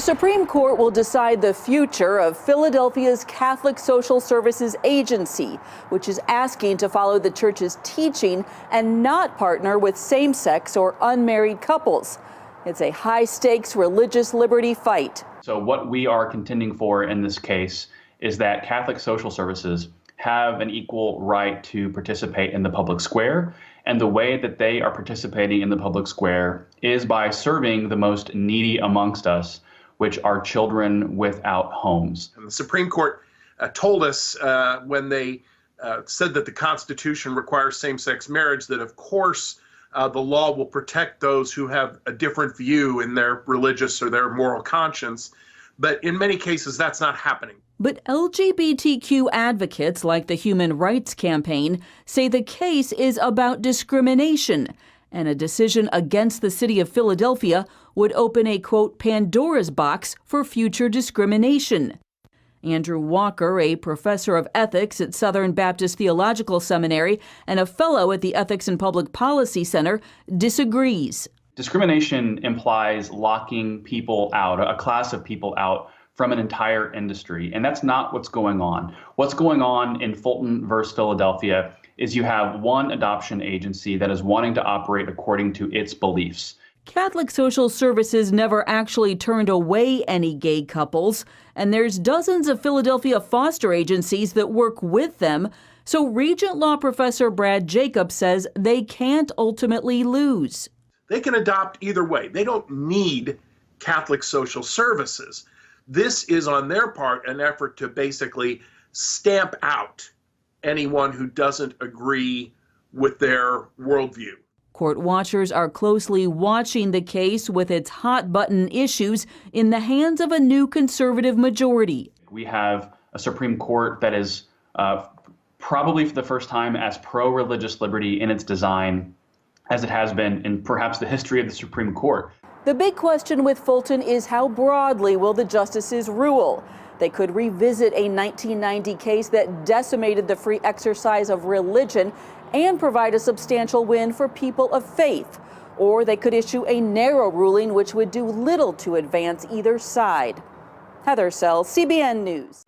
The Supreme Court will decide the future of Philadelphia's Catholic Social Services Agency, which is asking to follow the church's teaching and not partner with same-sex or unmarried couples. It's a high-stakes religious liberty fight. So what we are contending for in this case is that Catholic social services have an equal right to participate in the public square, and the way that they are participating in the public square is by serving the most needy amongst us, which are children without homes. And the Supreme Court told us when they said that the Constitution requires same-sex marriage that, of course, the law will protect those who have a different view in their religious or their moral conscience. But in many cases, that's not happening. But LGBTQ advocates like the Human Rights Campaign say the case is about discrimination, and a decision against the city of Philadelphia would open a, quote, Pandora's box for future discrimination. Andrew Walker, a professor of ethics at Southern Baptist Theological Seminary and a fellow at the Ethics and Public Policy Center, disagrees. Discrimination implies locking people out, a class of people out from an entire industry, and that's not what's going on. What's going on in Fulton versus Philadelphia is you have one adoption agency that is wanting to operate according to its beliefs. Catholic Social Services never actually turned away any gay couples, and there's dozens of Philadelphia foster agencies that work with them, so Regent Law Professor Brad Jacobs says they can't ultimately lose. They can adopt either way. They don't need Catholic Social Services. This is on their part an effort to basically stamp out anyone who doesn't agree with their worldview. Court watchers are closely watching the case with its hot-button issues in the hands of a new conservative majority. We have a Supreme Court that is probably for the first time as pro-religious liberty in its design as it has been in perhaps the history of the Supreme Court. The big question with Fulton is how broadly will the justices rule? They could revisit a 1990 case that decimated the free exercise of religion and provide a substantial win for people of faith. Or they could issue a narrow ruling which would do little to advance either side. Heather Sells, CBN News.